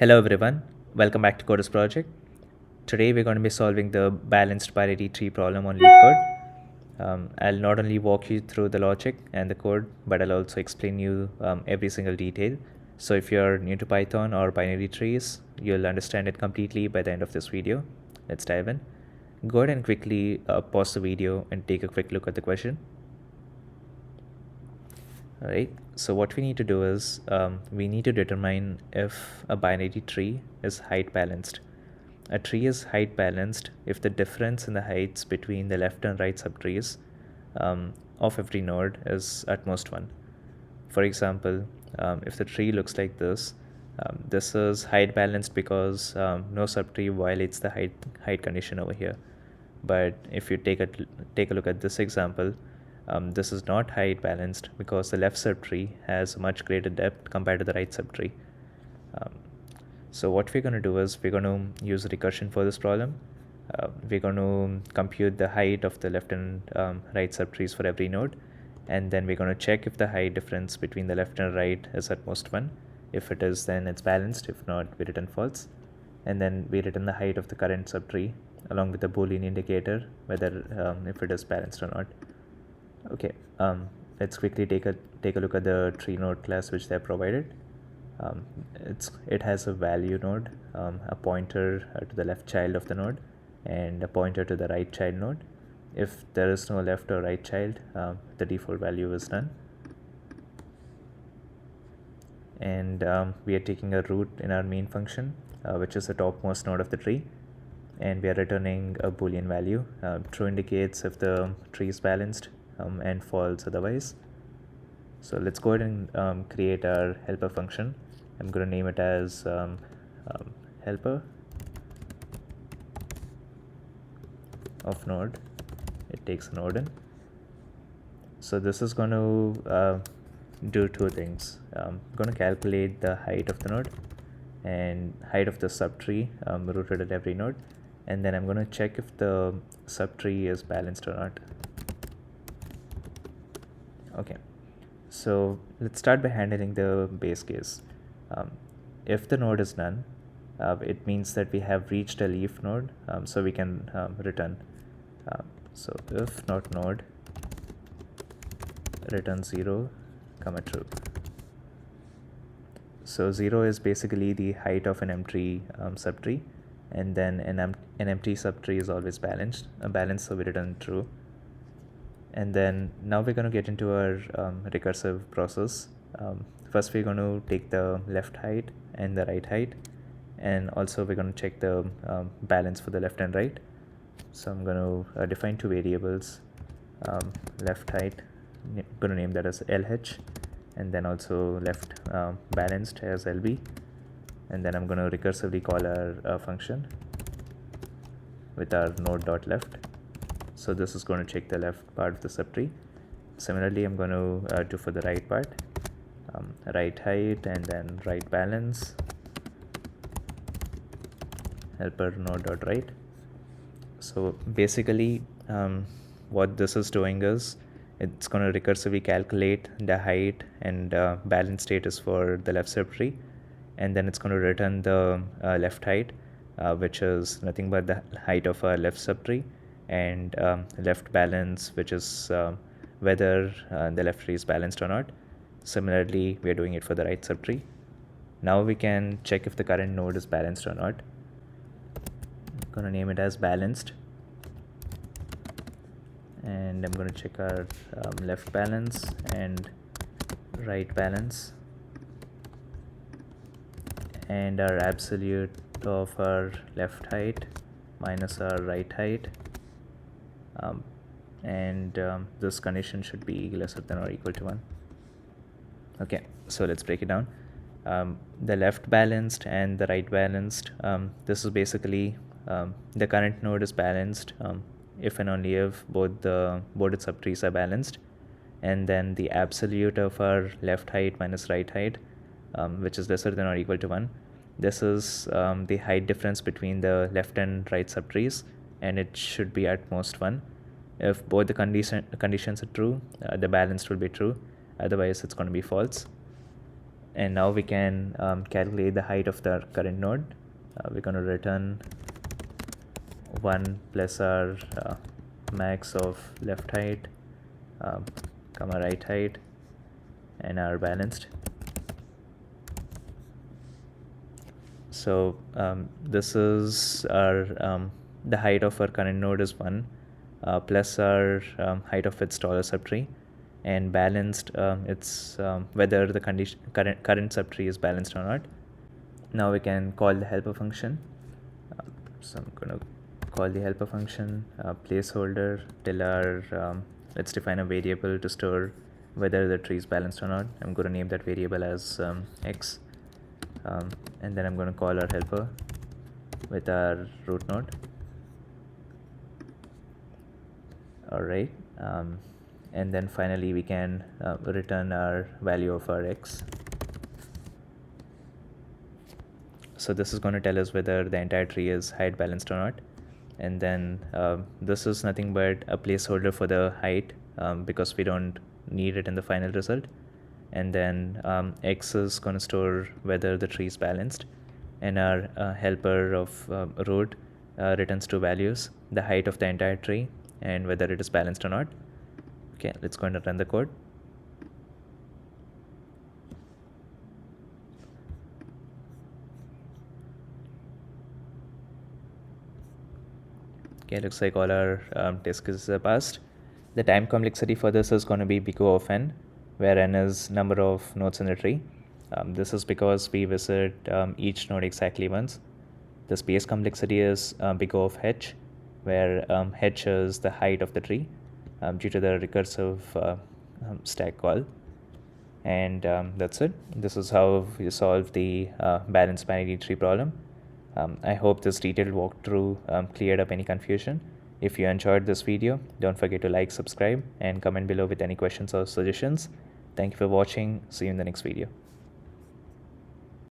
Hello everyone, welcome back to Coder's project. Today we're going to be solving the balanced binary tree problem on LeetCode. I'll not only walk you through the logic and the code, but I'll also explain you every single detail. So if you're new to Python or binary trees, you'll understand it completely by the end of this video. Let's dive in. Go ahead and quickly pause the video and take a quick look at the question. All right, so what we need to do is we need to determine if a binary tree is height balanced. A tree is height balanced if the difference in the heights between the left and right subtrees of every node is at most 1. For example, if the tree looks like this is height balanced because no subtree violates the height condition over here. But if you take a look at this example, this is not height balanced because the left subtree has a much greater depth compared to the right subtree. So what we're going to do is we're going to use recursion for this problem. We're going to compute the height of the left and right subtrees for every node, and then we're going to check if the height difference between the left and right is at most 1. If it is, then it's balanced. If not, we return false. And then we return the height of the current subtree along with the Boolean indicator whether if it is balanced or not. Okay, let's quickly take a look at the tree node class which they have provided. It has a value node, a pointer to the left child of the node, and a pointer to the right child node. If there is no left or right child, the default value is none. And we are taking a root in our main function, which is the topmost node of the tree, and we are returning a Boolean value. True indicates if the tree is balanced, and false otherwise. So let's go ahead and create our helper function. I'm going to name it as helper of node. It takes a node in. So this is going to do two things. I'm going to calculate the height of the node and height of the subtree rooted at every node, and then I'm going to check if the subtree is balanced or not. Okay, so let's start by handling the base case. If the node is none, it means that we have reached a leaf node, so we can return. So if not node, return 0, comma true. So 0 is basically the height of an empty subtree, and then an empty subtree is always balanced, so we return true. And then now we're going to get into our recursive process. First we're going to take the left height and the right height, and also we're going to check the balance for the left and right. So I'm going to define two variables, left height, I'm going to name that as LH, and then also left balanced as LB, and then I'm going to recursively call our function with our node.left. So this is going to check the left part of the subtree. Similarly, I'm going to do for the right part, right height and then right balance, helper node.right. So basically what this is doing is it's going to recursively calculate the height and balance status for the left subtree, and then it's going to return the left height, which is nothing but the height of our left subtree, and left balance, which is whether the left tree is balanced or not. Similarly, we are doing it for the right subtree. Now we can check if the current node is balanced or not. I'm going to name it as balanced, and I'm going to check our left balance and right balance, and our absolute of our left height minus our right height, and this condition should be lesser than or equal to 1. Okay, so let's break it down. The left balanced and the right balanced, this is basically the current node is balanced if and only if both its subtrees are balanced, and then the absolute of our left height minus right height, which is lesser than or equal to 1. This is the height difference between the left and right subtrees, and it should be at most 1. If both the conditions are true, the balanced will be true. Otherwise, it's going to be false. And now we can calculate the height of the current node. We're going to return 1 plus our max of left height, comma right height, and our balanced. So this is our the height of our current node is 1 plus our height of its taller subtree, and balanced it's whether the current subtree is balanced or not. Now we can call the helper function. So I'm going to call the helper function placeholder till our let's define a variable to store whether the tree is balanced or not. I'm going to name that variable as x, and then I'm going to call our helper with our root node. Alright, and then finally we can return our value of our x. So this is going to tell us whether the entire tree is height balanced or not. And then this is nothing but a placeholder for the height because we don't need it in the final result. And then x is going to store whether the tree is balanced, and our helper of root returns two values: the height of the entire tree and whether it is balanced or not. Okay, let's go and run the code. Okay, looks like all our test cases are passed. The time complexity for this is going to be big O of n, where n is number of nodes in the tree. This is because we visit each node exactly once. The space complexity is big O of h, where h is the height of the tree due to the recursive stack call. And that's it. This is how you solve the balanced binary tree problem. I hope this detailed walkthrough cleared up any confusion. If you enjoyed this video, don't forget to like, subscribe, and comment below with any questions or suggestions. Thank you for watching. See you in the next video.